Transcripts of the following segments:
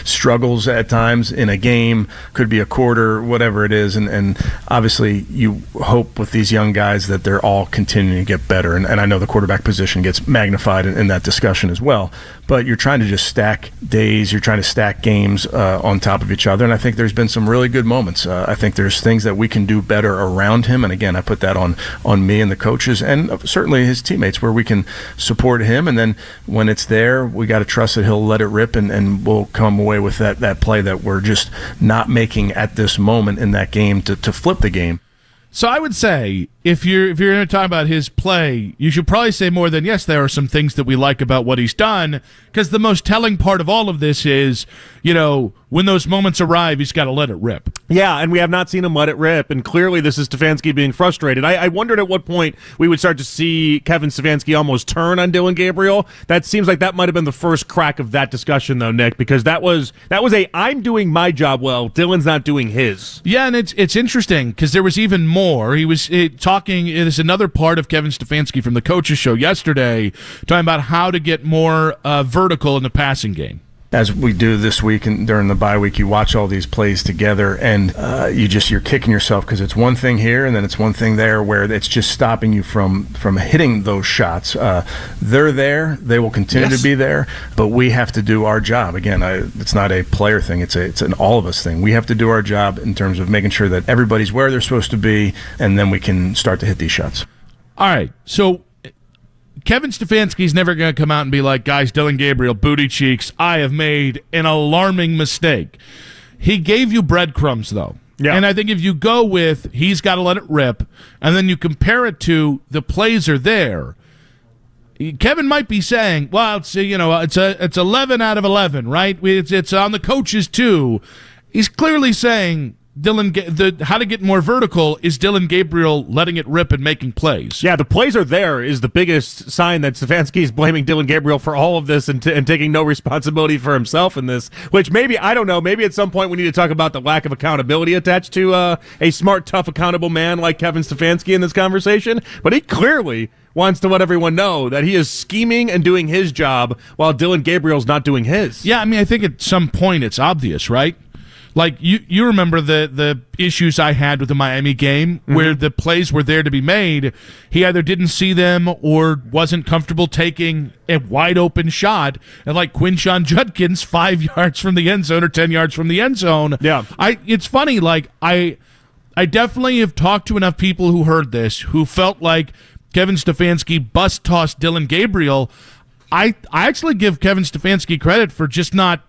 struggles at times in a game, could be a quarter, whatever it is. And obviously you hope with these young guys that they're all continuing to get better. And I know the quarterback position gets magnified in that discussion as well. But you're trying to just stack days, you're trying to stack games on top of each other. And I think there's been some really good moments. I think there's things that we can do better around him. And again, I put that on me and the coaches and certainly his teammates, where we can support him. And then when it's there, we got to trust that he'll let it rip and we'll come away with that play that we're just not making at this moment in that game to flip the game. So I would say, if you're going to talk about his play, you should probably say more than, yes, there are some things that we like about what he's done, because the most telling part of all of this is, when those moments arrive, he's got to let it rip. Yeah, and we have not seen him let it rip, and clearly this is Stefanski being frustrated. I wondered at what point we would start to see Kevin Stefanski almost turn on Dillon Gabriel. That seems like that might have been the first crack of that discussion, though, Nick, because that was a I'm doing my job well, Dillon's not doing his. Yeah, and it's interesting, because there was even more. He was talking, it is another part of Kevin Stefanski from the coaches show yesterday, talking about how to get more vertical in the passing game. As we do this week and during the bye week, you watch all these plays together, and you're kicking yourself, because it's one thing here and then it's one thing there, where it's just stopping you from hitting those shots. They're there, they will continue to be there, but we have to do our job. Again, it's not a player thing; it's an all of us thing. We have to do our job in terms of making sure that everybody's where they're supposed to be, and then we can start to hit these shots. All right, so Kevin Stefanski's never going to come out and be like, guys, Dillon Gabriel, booty cheeks, I have made an alarming mistake. He gave you breadcrumbs, though. Yeah. And I think if you go with he's got to let it rip, and then you compare it to the plays are there, Kevin might be saying, well, it's 11 out of 11, right? It's on the coaches, too. He's clearly saying how to get more vertical is Dillon Gabriel letting it rip and making plays. Yeah, the plays are there is the biggest sign that Stefanski is blaming Dillon Gabriel for all of this and taking no responsibility for himself in this, which maybe, I don't know, maybe at some point we need to talk about the lack of accountability attached to a smart, tough, accountable man like Kevin Stefanski in this conversation, but he clearly wants to let everyone know that he is scheming and doing his job while Dillon Gabriel's not doing his. Yeah, I mean, I think at some point it's obvious, right? Like, you remember the issues I had with the Miami game where the plays were there to be made. He either didn't see them or wasn't comfortable taking a wide-open shot, and like Quinshon Judkins 5 yards from the end zone or 10 yards from the end zone. Yeah. It's funny, like, I definitely have talked to enough people who heard this who felt like Kevin Stefanski bus-tossed Dillon Gabriel. I actually give Kevin Stefanski credit for just not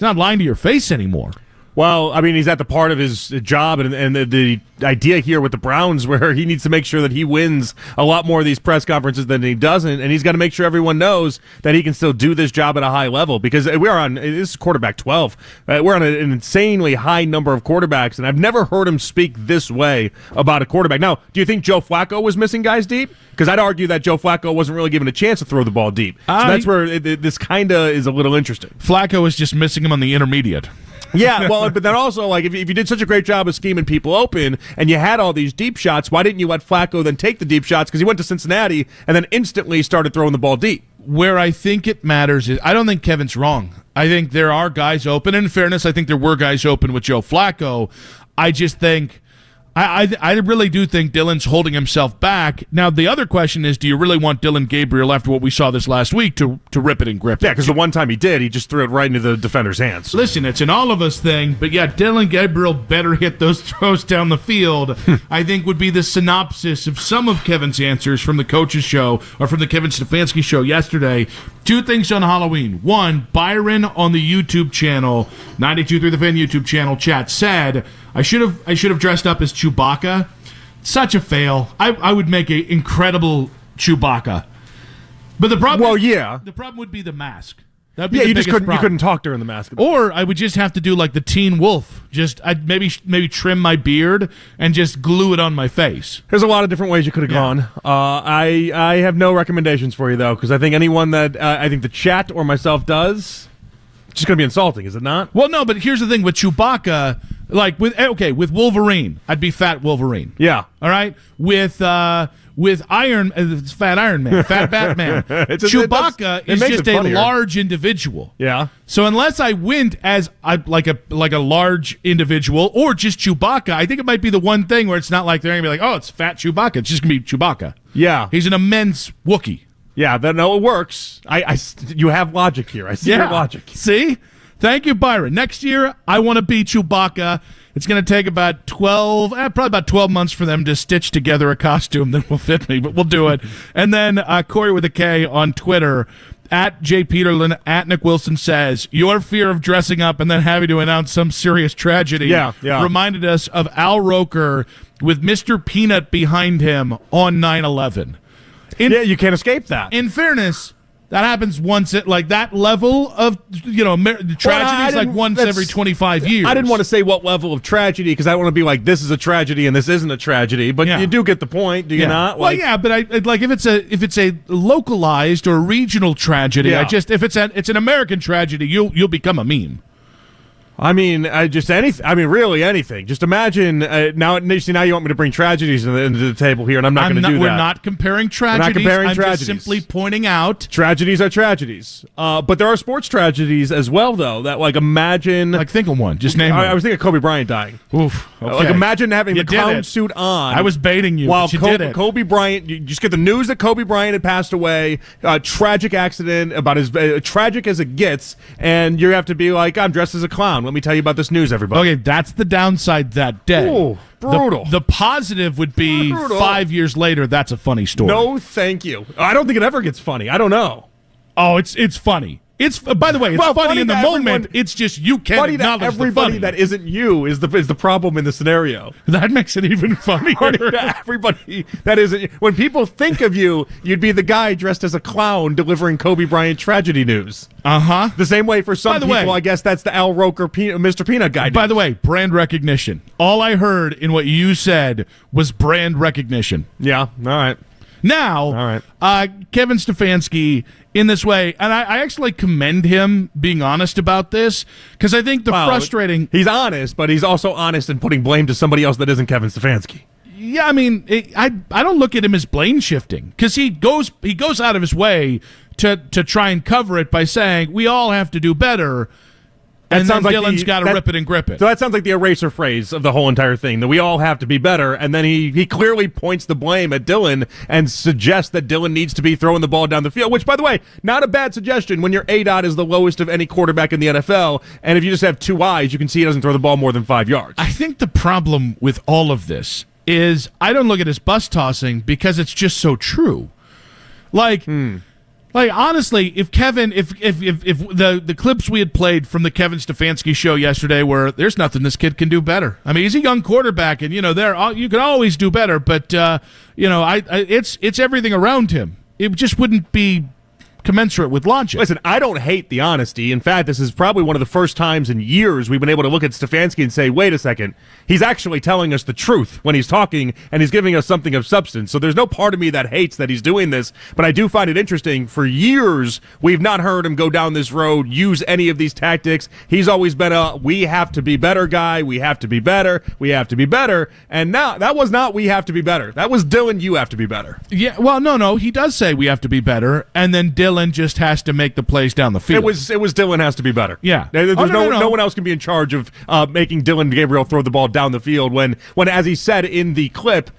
lying to your face anymore. Well, I mean, he's at the part of his job and the idea here with the Browns where he needs to make sure that he wins a lot more of these press conferences than he doesn't, and he's got to make sure everyone knows that he can still do this job at a high level, because this is quarterback 12. We're on an insanely high number of quarterbacks, and I've never heard him speak this way about a quarterback. Now, do you think Joe Flacco was missing guys deep? Because I'd argue that Joe Flacco wasn't really given a chance to throw the ball deep. So that's where this kind of is a little interesting. Flacco was just missing him on the intermediate. Yeah, well, but then also, like, if you did such a great job of scheming people open and you had all these deep shots, why didn't you let Flacco then take the deep shots? Because he went to Cincinnati and then instantly started throwing the ball deep. Where I think it matters is I don't think Kevin's wrong. I think there are guys open. In fairness, I think there were guys open with Joe Flacco. I just think I really do think Dillon's holding himself back. Now, the other question is, do you really want Dillon Gabriel, after what we saw this last week, to rip it and grip it? Yeah, because the one time he did, he just threw it right into the defender's hands. Listen, it's an all-of-us thing, but yeah, Dillon Gabriel better hit those throws down the field, I think would be the synopsis of some of Kevin's answers from the coaches show, or from the Kevin Stefanski show yesterday. Two things on Halloween. One, Byron on the YouTube channel, 92.3 The Fan YouTube channel chat, said, I should have dressed up as Chewbacca. Such a fail. I would make an incredible Chewbacca. But the problem the problem would be the mask. That'd be you couldn't talk during the mask. Or I would just have to do like the Teen Wolf. I'd maybe trim my beard and just glue it on my face. There's a lot of different ways you could have gone. I have no recommendations for you, though, because I think anyone that I think the chat or myself does, it's just going to be insulting, is it not? Well, no, but here's the thing with Chewbacca. Like with Wolverine, I'd be Fat Wolverine. Yeah. All right. With Fat Iron Man, Fat Batman. Chewbacca is just a large individual. Yeah. So unless I went as like a large individual or just Chewbacca, I think it might be the one thing where it's not like they're gonna be like, oh, it's Fat Chewbacca. It's just gonna be Chewbacca. Yeah. He's an immense Wookiee. Yeah. No, it works. You have logic here. I see your logic. See. Thank you, Byron. Next year, I want to be Chewbacca. It's going to take about probably about 12 months for them to stitch together a costume that will fit me, but we'll do it. And then Corey with a K on Twitter, at J. Peterlin, at Nick Wilson says, your fear of dressing up and then having to announce some serious tragedy reminded us of Al Roker with Mr. Peanut behind him on 9/11. Yeah, you can't escape that. In fairness, that happens once at like that level of tragedy is like once every 25 years. I didn't want to say what level of tragedy because I want to be like this is a tragedy and this isn't a tragedy, but you do get the point, do you not? Well, yeah, but if it's a localized or regional tragedy, if it's an American tragedy, you'll become a meme. I mean, really anything. Just imagine now you want me to bring tragedies into the table here, and I'm not going to do that. We're not comparing tragedies. I'm just simply pointing out tragedies are tragedies. But there are sports tragedies as well, though. That imagine, think of one. Just name one. I was thinking of Kobe Bryant dying. Oof. Okay. Imagine having the clown suit on. I was baiting you. While you did it. Kobe Bryant, you just get the news that Kobe Bryant had passed away. Tragic accident, about as tragic as it gets, and you have to be like, I'm dressed as a clown. Let me tell you about this news, everybody. Okay, that's the downside that day. Ooh, brutal. The positive would be 5 years later, that's a funny story. No, thank you. I don't think it ever gets funny. I don't know. Oh, it's funny. It's by the way, it's funny in the moment. It's just you can't acknowledge everybody that isn't you is the problem in the scenario. That makes it even funnier. Everybody that isn't. When people think of you, you'd be the guy dressed as a clown delivering Kobe Bryant tragedy news. The same way for some people, I guess that's the Al Roker Mr. Peanut guy. By the way, brand recognition. All I heard in what you said was brand recognition. Yeah. All right. Now, Kevin Stefanski in this way, and I actually commend him being honest about this because I think frustrating. He's honest, but he's also honest in putting blame to somebody else that isn't Kevin Stefanski. Yeah, I mean, I don't look at him as blame shifting because he goes out of his way to try and cover it by saying we all have to do better. And then Dillon's got to rip it and grip it. So that sounds like the eraser phrase of the whole entire thing, that we all have to be better. And then he clearly points the blame at Dillon and suggests that Dillon needs to be throwing the ball down the field, which, by the way, not a bad suggestion when your ADOT is the lowest of any quarterback in the NFL. And if you just have two eyes, you can see he doesn't throw the ball more than 5 yards. I think the problem with all of this is I don't look at it as bus tossing because it's just so true. Like honestly, if the clips we had played from the Kevin Stefanski show yesterday were there's nothing this kid can do better. I mean, he's a young quarterback, and you can always do better, but it's everything around him. It just wouldn't be commensurate with logic. Listen, I don't hate the honesty. In fact, this is probably one of the first times in years we've been able to look at Stefanski and say, wait a second, he's actually telling us the truth when he's talking, and he's giving us something of substance. So there's no part of me that hates that he's doing this, but I do find it interesting. For years, we've not heard him go down this road, use any of these tactics. He's always been a we have to be better guy, we have to be better, we have to be better. And now, that was not we have to be better. That was Dillon, you have to be better. Yeah, well, no, he does say we have to be better, and then Dillon just has to make the plays down the field. It was Dillon has to be better. Yeah. There's no one else can be in charge of making Dillon Gabriel throw the ball down the field when as he said in the clip,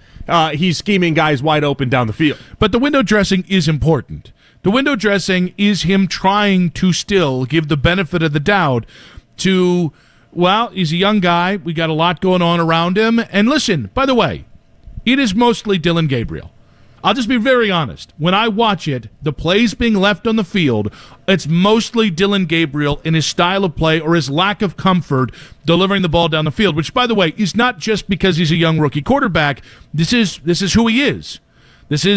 he's scheming guys wide open down the field. But the window dressing is important. The window dressing is him trying to still give the benefit of the doubt to, well, he's a young guy. We got a lot going on around him. And listen, by the way, it is mostly Dillon Gabriel. I'll just be very honest. When I watch it, the plays being left on the field, it's mostly Dillon Gabriel in his style of play or his lack of comfort delivering the ball down the field, which, by the way, is not just because he's a young rookie quarterback. This is who he is. He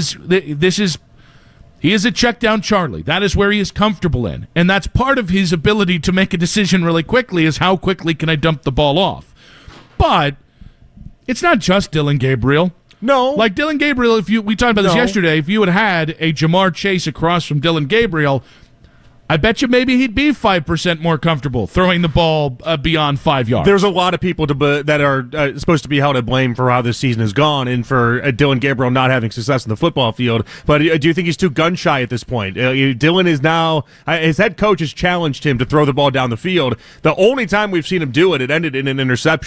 is a check down Charlie. That is where he is comfortable in. And that's part of his ability to make a decision really quickly is how quickly can I dump the ball off. But it's not just Dillon Gabriel. No. Like Dillon Gabriel, we talked about this yesterday, if you had a Jamar Chase across from Dillon Gabriel, I bet you maybe he'd be 5% more comfortable throwing the ball beyond 5 yards. There's a lot of people that are supposed to be held to blame for how this season has gone and for Dillon Gabriel not having success in the football field. But do you think he's too gun-shy at this point? Dillon is now his head coach has challenged him to throw the ball down the field. The only time we've seen him do it, it ended in an interception.